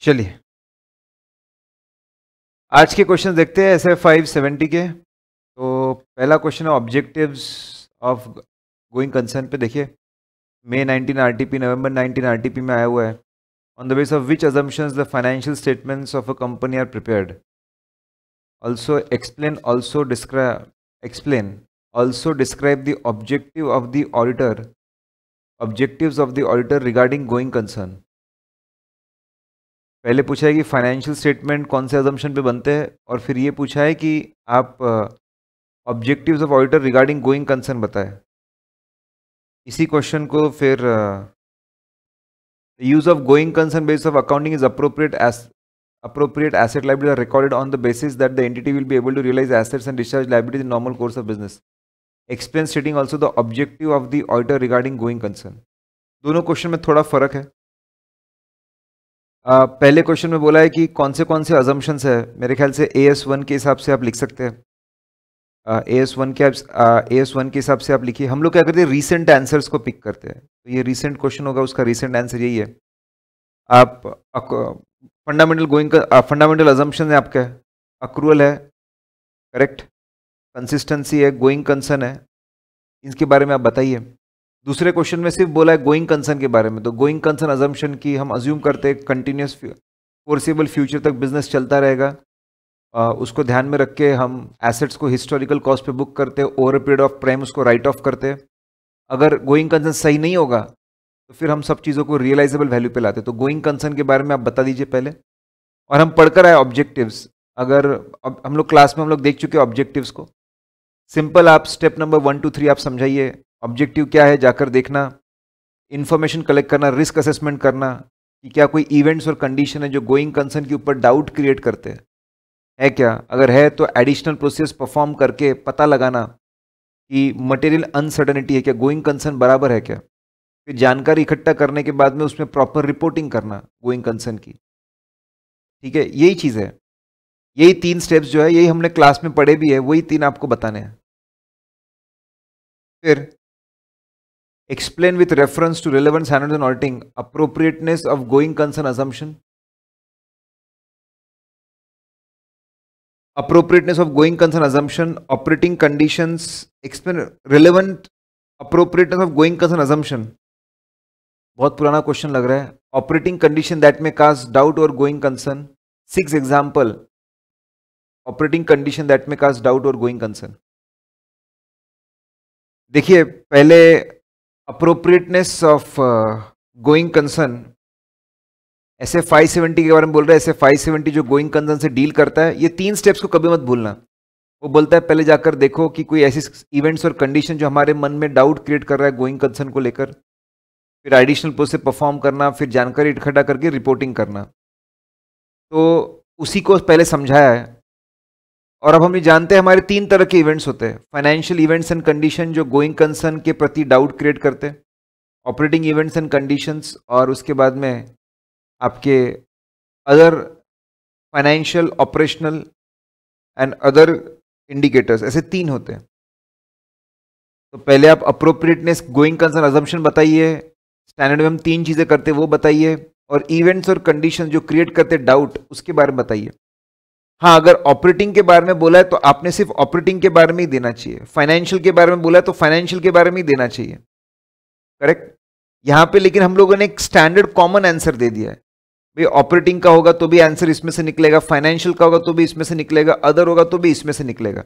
चलिए आज के क्वेश्चन देखते हैं SF 570 के। तो पहला क्वेश्चन है ऑब्जेक्टिव्स ऑफ गोइंग कंसर्न पे। देखिए मई 19 आरटीपी, नवंबर 19 आरटीपी में आया हुआ है। On the base of which assumptions the financial statements of a company are prepared. Also explain describe the objectives of the auditor regarding going concern. पहले पूछा है कि फाइनेंशियल स्टेटमेंट कौन से अजम्पशन पे बनते हैं, और फिर ये पूछा है कि आप objectives of auditor regarding going concern बताएं। इसी क्वेश्चन को फिर use of going concern base of accounting is appropriate asset liability are recorded on the basis that the entity will be able to realize assets and discharge liabilities in normal course of business. Explain stating also the objective of the auditor regarding going concern. दोनों question में थोड़ा फर्क है। पहले question में बोला है कि कौन से अजम्पशंस है। मेरे ख्याल से AS1 के हिसाब से आप लिख सकते हैं। AS1 के हिसाब से आप लिखिए। हम लोग क्या करते हैं, रीसेंट आंसर्स को पिक करते हैं। तो ये रीसेंट क्वेश्चन होगा, उसका रीसेंट आंसर यही है। आप फंडामेंटल अजम्पशन है आपका, अक्रूअल है, करेक्ट, कंसिस्टेंसी है, गोइंग कंसर्न है, इसके बारे में आप बताइए। दूसरे क्वेश्चन में सिर्फ बोला है गोइंग कंसर्न के बारे में। तो गोइंग कंसर्न अजम्पशन की हम अज्यूम करते हैं कंटिन्यूस फोर्सेबल फ्यूचर तक बिजनेस चलता रहेगा। उसको ध्यान में रख के हम एसेट्स को हिस्टोरिकल कॉस्ट पे बुक करते हैं, ओवर पीरियड ऑफ टाइम उसको राइट ऑफ करते हैं। अगर गोइंग कंसर्न सही नहीं होगा तो फिर हम सब चीज़ों को रियलाइजेबल वैल्यू पे लाते हैं। तो गोइंग कंसर्न के बारे में आप बता दीजिए पहले। और हम पढ़कर आए ऑब्जेक्टिव्स। अगर अब हम लोग क्लास में हम लोग देख चुके हैं ऑब्जेक्टिव्स को। सिंपल आप स्टेप नंबर 1 2 3 आप समझाइए ऑब्जेक्टिव क्या है, जाकर देखना, इंफॉर्मेशन कलेक्ट करना, रिस्क असेसमेंट करना कि क्या कोई इवेंट्स और कंडीशन है जो गोइंग कंसर्न के ऊपर डाउट क्रिएट करते हैं, है क्या। अगर है तो एडिशनल प्रोसेस परफॉर्म करके पता लगाना कि मटेरियल अनसर्टेनिटी है क्या, गोइंग कंसर्न बराबर है क्या। फिर जानकारी इकट्ठा करने के बाद में उसमें प्रॉपर रिपोर्टिंग करना गोइंग कंसर्न की। ठीक है, यही चीज़ है। यही 3 स्टेप्स जो है, यही हमने क्लास में पढ़े भी है, वही 3 आपको बताने हैं। फिर explain with reference to relevant standards and auditing appropriateness of going concern assumption. Appropriateness of going concern assumption, operating conditions, explain relevant appropriateness of going concern assumption. बहुत पुराना क्वेश्चन लग रहा है। ऑपरेटिंग कंडीशन दैट में cast doubt और going concern. 6 example operating condition that में cast doubt और going concern. देखिए पहले appropriateness of going concern SF 570 के बारे में बोल रहा है। SF 570 जो गोइंग कंसर्न से डील करता है, ये 3 स्टेप्स को कभी मत भूलना। वो बोलता है पहले जाकर देखो कि कोई ऐसी इवेंट्स और कंडीशन जो हमारे मन में डाउट क्रिएट कर रहा है गोइंग कंसर्न को लेकर, फिर एडिशनल प्रोसेस परफॉर्म करना, फिर जानकारी इकट्ठा करके रिपोर्टिंग करना। तो उसी को पहले समझाया है। और अब हम ये जानते हैं हमारे 3 तरह के इवेंट्स होते हैं। फाइनेंशियल इवेंट्स एंड कंडीशन जो गोइंग कंसर्न के प्रति डाउट क्रिएट करते हैं, ऑपरेटिंग इवेंट्स एंड कंडीशंस, और उसके बाद में आपके other financial, operational and other indicators, ऐसे 3 होते हैं। तो पहले आप अप्रोप्रिएटनेस गोइंग कंसर्न अजम्पशन बताइए, स्टैंडर्ड में हम 3 चीज़ें करते हैं वो बताइए, और इवेंट्स और कंडीशन जो क्रिएट करते हैं डाउट, उसके बारे में बताइए। हाँ, अगर ऑपरेटिंग के बारे में बोला है तो आपने सिर्फ ऑपरेटिंग के बारे में ही देना चाहिए। फाइनेंशियल के बारे में बोला है तो फाइनेंशियल के बारे में ही देना चाहिए, करेक्ट। यहाँ पे लेकिन हम लोगों ने एक स्टैंडर्ड कॉमन आंसर दे दिया है। भाई ऑपरेटिंग का होगा तो भी आंसर इसमें से निकलेगा, फाइनेंशियल का होगा तो भी इसमें से निकलेगा, अदर होगा तो भी इसमें से निकलेगा।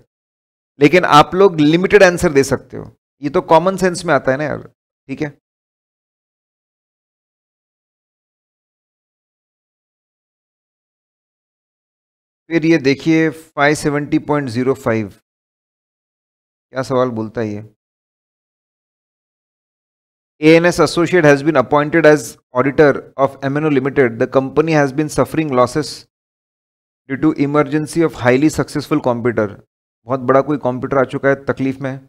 लेकिन आप लोग लिमिटेड आंसर दे सकते हो, ये तो कॉमन सेंस में आता है ना यार। ठीक है, फिर ये देखिए 570.05 क्या सवाल बोलता है ये। ANS associate has been appointed as auditor of MNO Limited. The company has been suffering losses due to emergency of highly successful competitor. बहुत बड़ा कोई कॉम्पिटिटर आ चुका है, तकलीफ में,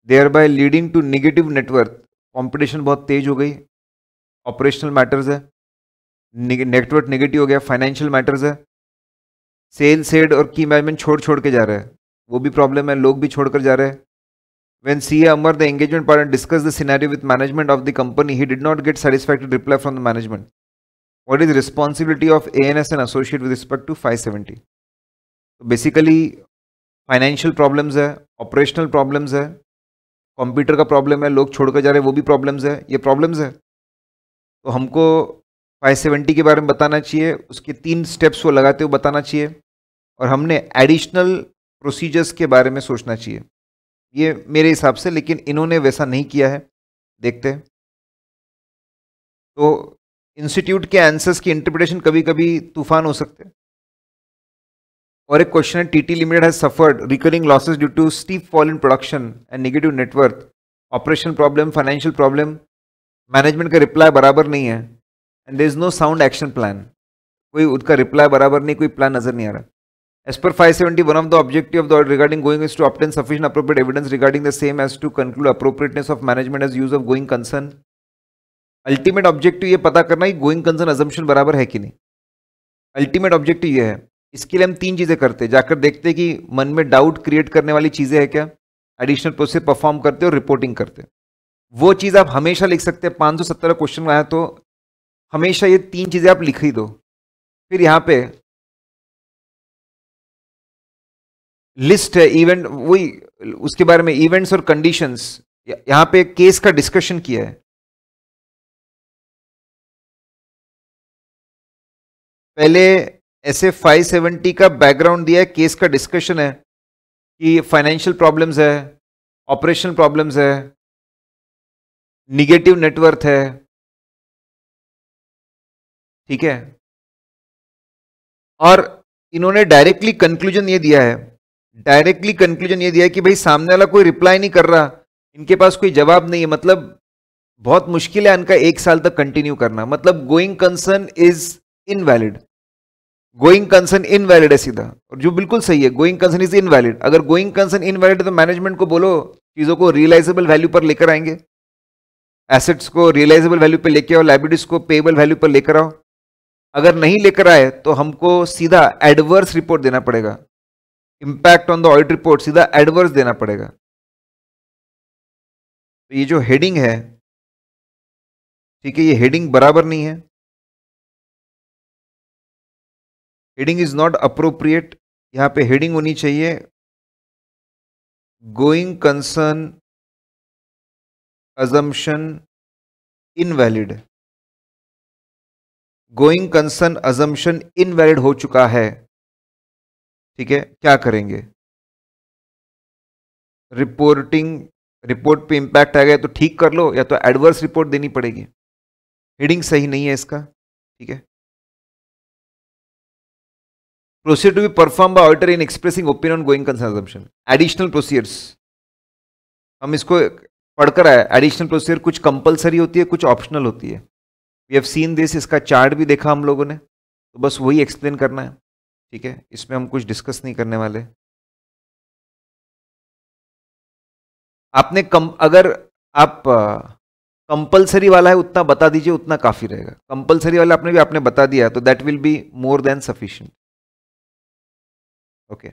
thereby leading to negative net worth. Competition बहुत तेज हो गई, ऑपरेशनल मैटर्स है, नेटवर्क नेगेटिव हो गया, फाइनेंशियल मैटर्स है, सेल्स हेड और की मैनेजमेंट छोड़ के जा रहा है, वो भी प्रॉब्लम है, लोग भी छोड़कर जा रहे हैं। When CA Amar, the engagement partner, discussed the scenario with management of the company, he did not get satisfactory reply from the management. What is responsibility of ANS and associate with respect to 570? तो basically financial problems है, operational problems है, computer का problem है, लोग छोड़कर जा रहे हैं वो भी प्रॉब्लम्स है, ये प्रॉब्लम्स है। तो हमको 570 के बारे में बताना चाहिए, उसके 3 स्टेप्स वो लगाते हुए बताना चाहिए, और हमने एडिशनल प्रोसीजर्स के बारे में सोचना चाहिए, ये मेरे हिसाब से। लेकिन इन्होंने वैसा नहीं किया है, देखते हैं। तो इंस्टीट्यूट के आंसर्स की इंटरप्रिटेशन कभी कभी तूफान हो सकते हैं। और एक क्वेश्चन है, TT limited has suffered recurring losses due to steep fall in production and negative net worth, operational problem, financial problem, management का रिप्लाई बराबर नहीं है, and there is no sound action plan. कोई उसका रिप्लाई बराबर नहीं, कोई प्लान नजर नहीं आ रहा। As per 570, one of the objective of the audit regarding going is to obtain sufficient appropriate evidence regarding the same as to conclude appropriateness of management as use of going concern. Ultimate objective ये पता करना कि going concern assumption बराबर है कि नहीं। Ultimate objective ये है। इसके लिए हम 3 चीजें करते हैं, जाकर देखते हैं कि मन में डाउट क्रिएट करने वाली चीजें हैं क्या, एडिशनल प्रोसेस परफॉर्म करते हैं और रिपोर्टिंग करते हैं। वो चीज आप हमेशा लिख सकते हैं। 517 क्वेश्चन आया तो हमेशा ये 3 चीजें आप लिख ही दो। फिर यहाँ पे लिस्ट है इवेंट, वही उसके बारे में इवेंट्स और कंडीशंस, यहां पे केस का डिस्कशन किया है। पहले ऐसे 570 का बैकग्राउंड दिया है, केस का डिस्कशन है कि फाइनेंशियल प्रॉब्लम्स है, ऑपरेशनल प्रॉब्लम्स है, निगेटिव नेटवर्थ है, ठीक है। और इन्होंने डायरेक्टली कंक्लूजन ये दिया है, कि भाई सामने वाला कोई रिप्लाई नहीं कर रहा, इनके पास कोई जवाब नहीं है, मतलब बहुत मुश्किल है इनका 1 साल तक कंटिन्यू करना। मतलब going concern is invalid, going concern invalid है सीधा, और जो बिल्कुल सही है, गोइंग कंसर्न इज इनवैलिड। अगर गोइंग कंसर्न इनवैलिड है तो मैनेजमेंट को बोलो चीजों को रियलाइजेबल वैल्यू पर लेकर आएंगे, एसेट्स को रियलाइजेबल वैल्यू पर लेकर आओ, लायबिलिटीज को पेएबल वैल्यू पर लेकर आओ। अगर नहीं लेकर आए तो हमको सीधा एडवर्स रिपोर्ट देना पड़ेगा, impact on the audit report सीधा एडवर्स देना पड़ेगा। तो ये जो हेडिंग है, ठीक है, ये हेडिंग बराबर नहीं है, हेडिंग इज नॉट अप्रोप्रिएट। यहां पे हेडिंग होनी चाहिए going concern assumption invalid. Going concern assumption invalid हो चुका है, ठीक है। क्या करेंगे, रिपोर्ट पे इंपैक्ट आ गया तो ठीक कर लो, या तो एडवर्स रिपोर्ट देनी पड़ेगी। हेडिंग सही नहीं है इसका, ठीक है। Procedure to be perform by auditor in expressing opinion on going concern assumption, additional procedures. हम इसको पढ़कर आए, एडिशनल प्रोसीजर कुछ कंपलसरी होती है, कुछ ऑप्शनल होती है। वी हैव सीन दिस, इसका चार्ट भी देखा हम लोगों ने, तो बस वही एक्सप्लेन करना है, ठीक है। इसमें हम कुछ डिस्कस नहीं करने वाले। आपने अगर आप कंपलसरी वाला है उतना बता दीजिए, उतना काफी रहेगा। कंपलसरी वाला आपने बता दिया तो that will be more than sufficient, okay.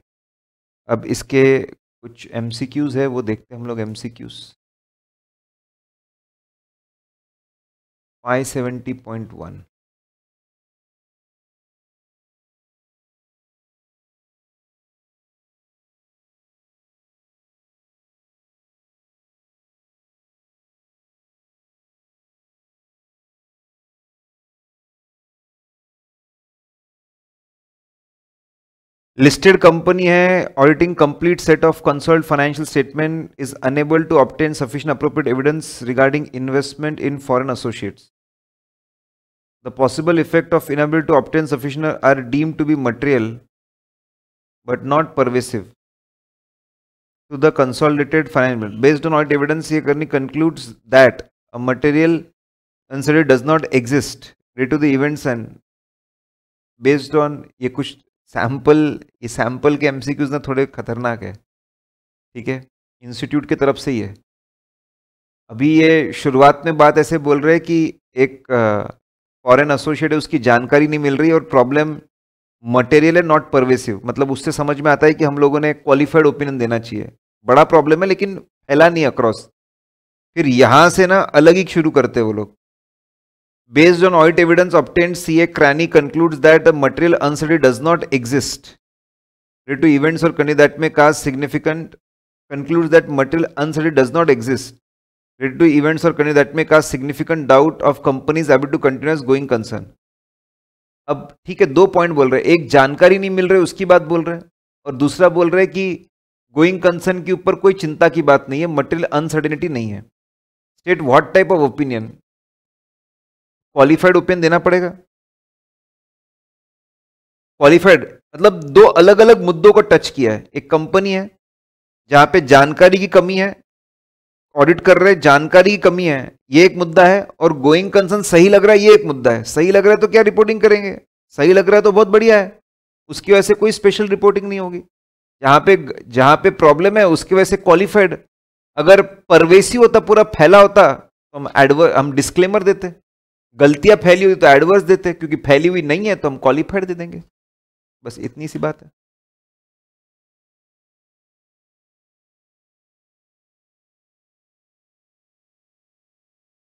अब इसके कुछ एमसीक्यूज है, वो देखते हैं हम लोग। एमसीक्यूज 570.1, लिस्टेड कंपनी है, auditing complete set of consolidated financial statement, is unable to obtain sufficient appropriate evidence regarding investment in foreign associates. The possible effect of inability to obtain sufficient are deemed to be material but not pervasive to the consolidated financial based on audit evidence ये करनी concludes that a material uncertainty does not exist related to the events and based on ये कुछ sample के MCQs ना थोड़े खतरनाक है, ठीक है, इंस्टीट्यूट की तरफ से ही है। अभी ये शुरुआत में बात ऐसे बोल रहे हैं कि एक फॉरेन एसोसिएट है, उसकी जानकारी नहीं मिल रही और प्रॉब्लम मटेरियल है, नॉट परवेसिव। मतलब उससे समझ में आता है कि हम लोगों ने क्वालिफाइड ओपिनियन देना चाहिए, बड़ा प्रॉब्लम है लेकिन फैला नहीं अक्रॉस। फिर यहां से ना अलग ही शुरू करते हैं वो लोग, Based on audit evidence obtained, CA Crani concludes that the material uncertainty does not exist related to events or conditions that may cause significant, concludes that material uncertainty does not exist related to events or conditions that may cause significant doubt of company's ability to continue as going concern. अब ठीक है, 2 point बोल रहे हैं, एक जानकारी नहीं मिल रही उसकी बात बोल रहे हैं, और दूसरा बोल रहे हैं कि गोइंग कंसर्न के ऊपर कोई चिंता की बात नहीं है, मटेरियल अनसर्टेनिटी नहीं है. State what type of opinion. Qualified opinion देना पड़ेगा. क्वालिफाइड मतलब 2 अलग अलग मुद्दों को टच किया है. एक कंपनी है जहां पे जानकारी की कमी है, ऑडिट कर रहे, जानकारी की कमी है, ये एक मुद्दा है, और गोइंग कंसर्न सही लग रहा है, ये एक मुद्दा है. सही लग रहा है तो क्या रिपोर्टिंग करेंगे, सही लग रहा है तो बहुत बढ़िया है, उसकी वजह से कोई स्पेशल रिपोर्टिंग नहीं होगी. जहां पे प्रॉब्लम है उसकी वजह से क्वालिफाइड. अगर परवेसी होता, पूरा फैला होता, तो हम डिस्क्लेमर देते. गलतियां फैली हुई तो एडवर्स देते, क्योंकि फैली हुई नहीं है तो हम क्वालिफाइड दे देंगे. बस इतनी सी बात है.